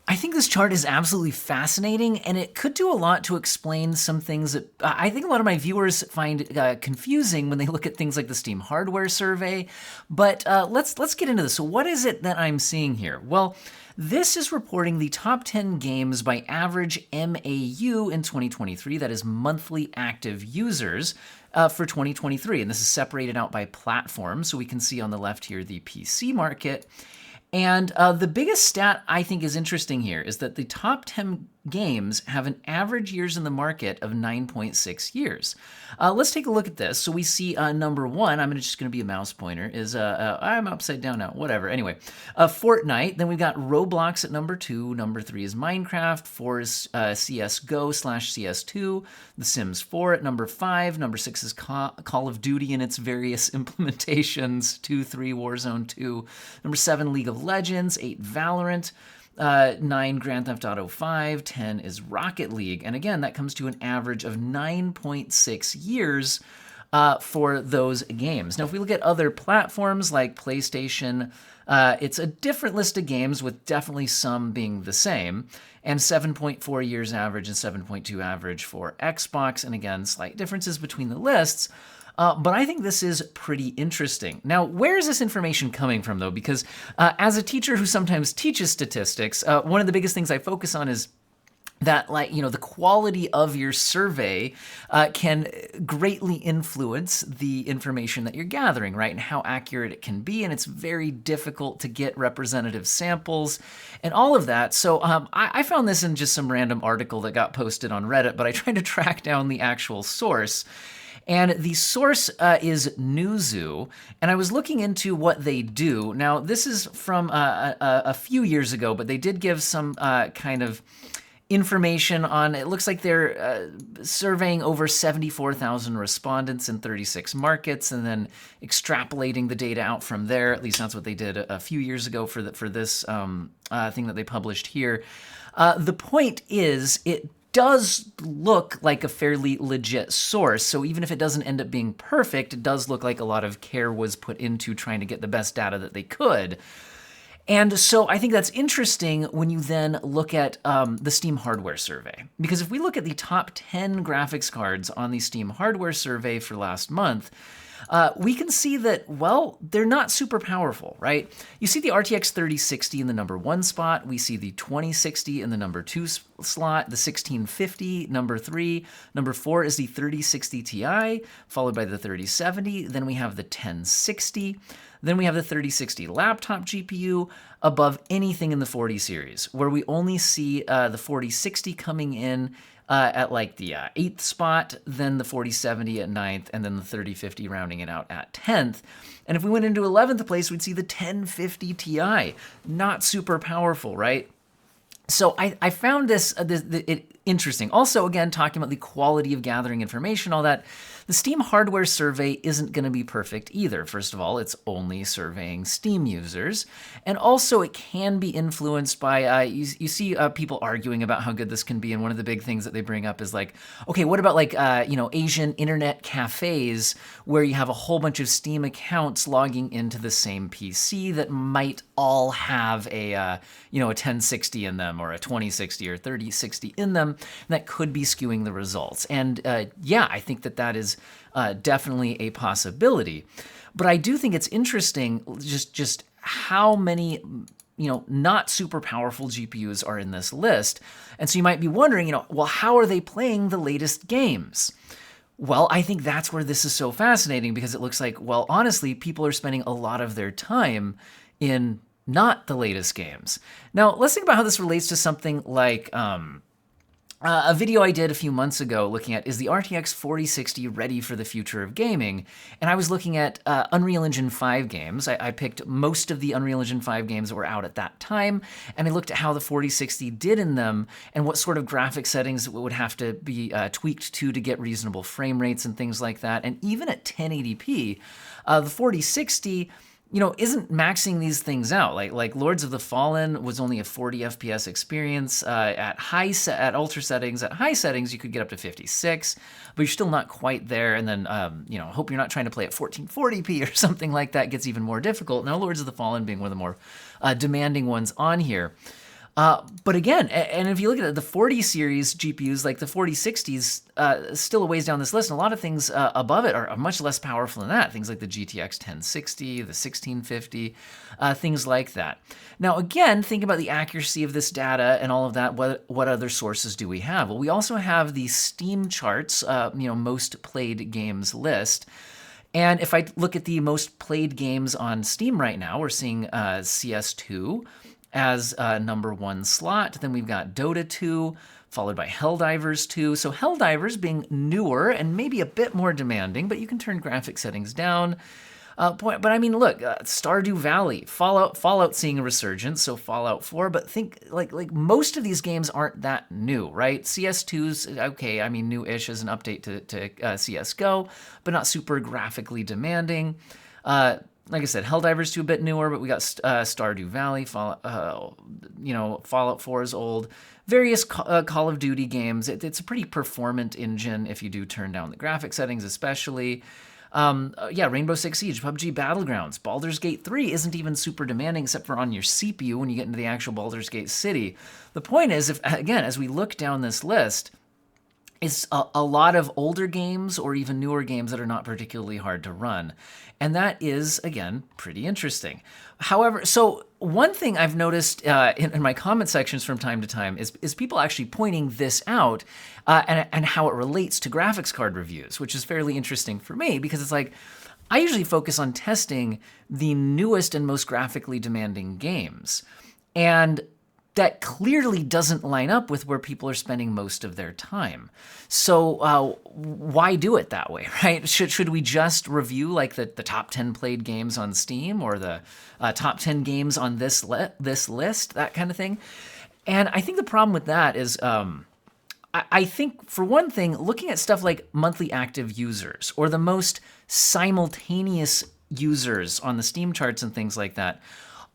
I think this chart is absolutely fascinating, and it could do a lot to explain some things that I think a lot of my viewers find confusing when they look at things like the Steam hardware survey. But let's get into this. So what is it that I'm seeing here? Well, this is reporting the top 10 games by average MAU in 2023, that is monthly active users, for 2023. And this is separated out by platform. So we can see on the left here the PC market. And the biggest stat I think is interesting here is that the top 10 games have an average years in the market of 9.6 years. Let's take a look at this. So we see number one, I'm just going to be a mouse pointer, is, I'm upside down now, whatever. Anyway, Fortnite. Then we've got Roblox at number 2. Number 3 is Minecraft. 4 is CSGO/CS2. The Sims 4 at number 5. Number 6 is Call of Duty in its various implementations. 2, 3, Warzone 2. Number 7, League of Legends. 8, Valorant. 9, Grand Theft Auto 5, 10 is Rocket League. And again, that comes to an average of 9.6 years for those games. Now, if we look at other platforms like PlayStation, it's a different list of games with definitely some being the same. And 7.4 years average and 7.2 average for Xbox. And again, slight differences between the lists. But I think this is pretty interesting. Now, where is this information coming from, though? Because as a teacher who sometimes teaches statistics, one of the biggest things I focus on is that, like, the quality of your survey can greatly influence the information that you're gathering, right? And how accurate it can be. And it's very difficult to get representative samples and all of that. So I found this in just some random article that got posted on Reddit, but I tried to track down the actual source. And the source is Newzoo, and I was looking into what they do. Now, this is from a few years ago, but they did give some kind of information on, it looks like they're surveying over 74,000 respondents in 36 markets, and then extrapolating the data out from there. At least that's what they did a few years ago for this thing that they published here. The point is, it does look like a fairly legit source. So even if it doesn't end up being perfect, it does look like a lot of care was put into trying to get the best data that they could. And so I think that's interesting when you then look at the Steam hardware survey. Because if we look at the top 10 graphics cards on the Steam hardware survey for last month, we can see that, well, they're not super powerful, right? You see the RTX 3060 in the number 1 spot. We see the 2060 in the number 2 slot, the 1650, number 3. Number 4 is the 3060 Ti, followed by the 3070. Then we have the 1060. Then we have the 3060 laptop GPU above anything in the 40 series, where we only see the 4060 coming in at like the 8th spot, then the 4070 at 9th, and then the 3050 rounding it out at 10th. And if we went into 11th place, we'd see the 1050 Ti. Not super powerful, right? So I found this interesting. Also, again, talking about the quality of gathering information, all that, the Steam hardware survey isn't going to be perfect either. First of all, it's only surveying Steam users. And also, it can be influenced by, you see people arguing about how good this can be. And one of the big things that they bring up is like, okay, what about like, Asian internet cafes where you have a whole bunch of Steam accounts logging into the same PC that might all have a 1060 in them or a 2060 or 3060 in them, that could be skewing the results. And yeah, I think that is definitely a possibility. But I do think it's interesting just how many not super powerful GPUs are in this list. And so you might be wondering, well, how are they playing the latest games? Well, I think that's where this is so fascinating, because it looks like, well, honestly, people are spending a lot of their time in not the latest games. Now, let's think about how this relates to something like a video I did a few months ago looking at, is the RTX 4060 ready for the future of gaming? And I was looking at Unreal Engine 5 games. I picked most of the Unreal Engine 5 games that were out at that time, and I looked at how the 4060 did in them and what sort of graphic settings would have to be tweaked to get reasonable frame rates and things like that. And even at 1080p, the 4060 isn't maxing these things out. Like Lords of the Fallen was only a 40 FPS experience at ultra settings. At high settings, you could get up to 56, but you're still not quite there. And then, hope you're not trying to play at 1440p or something like that. Gets even more difficult. Now, Lords of the Fallen being one of the more demanding ones on here. But again, and if you look at it, the 40 series GPUs, like the 4060s, still a ways down this list. And a lot of things above it are much less powerful than that. Things like the GTX 1060, the 1650, things like that. Now, again, think about the accuracy of this data and all of that. What other sources do we have? Well, we also have the Steam charts, most played games list. And if I look at the most played games on Steam right now, we're seeing CS2 as number one slot. Then we've got Dota 2, followed by Helldivers 2. So Helldivers being newer and maybe a bit more demanding, but you can turn graphic settings down. But I mean, look, Stardew Valley, Fallout seeing a resurgence, so Fallout 4. But think like most of these games aren't that new, right? CS2's okay. I mean, new-ish as an update to CS:GO, but not super graphically demanding. Like I said, Helldivers 2 a bit newer, but we got Stardew Valley, Fallout 4 is old. Various Call of Duty games. It's a pretty performant engine if you do turn down the graphic settings, especially. Rainbow Six Siege, PUBG Battlegrounds, Baldur's Gate 3 isn't even super demanding except for on your CPU when you get into the actual Baldur's Gate city. The point is, as we look down this list, it's a lot of older games or even newer games that are not particularly hard to run. And that is, again, pretty interesting. However, so one thing I've noticed in my comment sections from time to time is people actually pointing this out and how it relates to graphics card reviews, which is fairly interesting for me because it's like, I usually focus on testing the newest and most graphically demanding games. And that clearly doesn't line up with where people are spending most of their time. So why do it that way, right? Should we just review like the top 10 played games on Steam or the top 10 games on this list, that kind of thing? And I think the problem with that is I think, for one thing, looking at stuff like monthly active users or the most simultaneous users on the Steam charts and things like that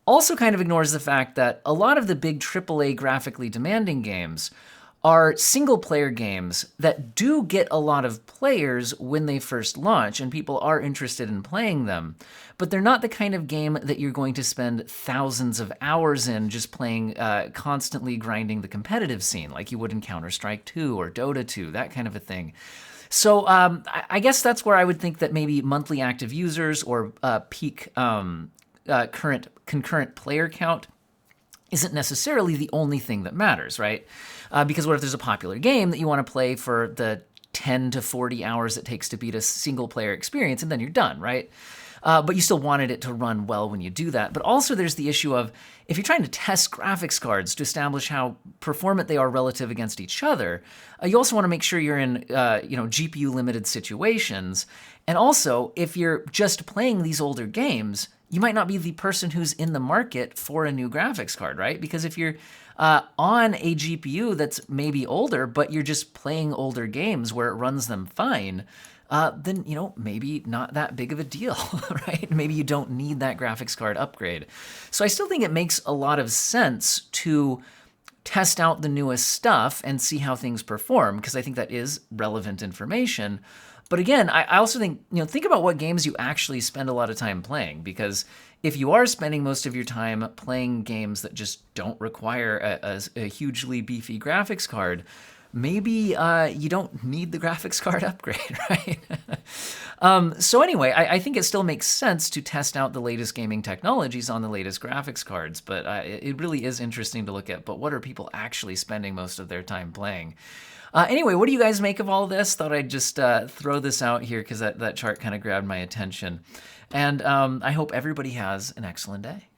also kind of ignores the fact that a lot of the big AAA graphically demanding games are single-player games that do get a lot of players when they first launch, and people are interested in playing them. But they're not the kind of game that you're going to spend thousands of hours in just playing, constantly grinding the competitive scene, like you would in Counter-Strike 2 or Dota 2, that kind of a thing. So I guess that's where I would think that maybe monthly active users or peak concurrent player count isn't necessarily the only thing that matters, right? Because what if there's a popular game that you want to play for the 10 to 40 hours it takes to beat a single player experience, and then you're done, right? But you still wanted it to run well when you do that. But also there's the issue of if you're trying to test graphics cards to establish how performant they are relative against each other, you also want to make sure you're in GPU limited situations. And also, if you're just playing these older games, you might not be the person who's in the market for a new graphics card, right? Because if you're on a GPU that's maybe older, but you're just playing older games where it runs them fine, then, maybe not that big of a deal, right? Maybe you don't need that graphics card upgrade. So I still think it makes a lot of sense to test out the newest stuff and see how things perform, because I think that is relevant information. But again, I also think, think about what games you actually spend a lot of time playing, because if you are spending most of your time playing games that just don't require a hugely beefy graphics card, maybe you don't need the graphics card upgrade, right? So anyway, I think it still makes sense to test out the latest gaming technologies on the latest graphics cards, but it really is interesting to look at, but what are people actually spending most of their time playing? Anyway, what do you guys make of all this? Thought I'd just throw this out here because that chart kind of grabbed my attention. And I hope everybody has an excellent day.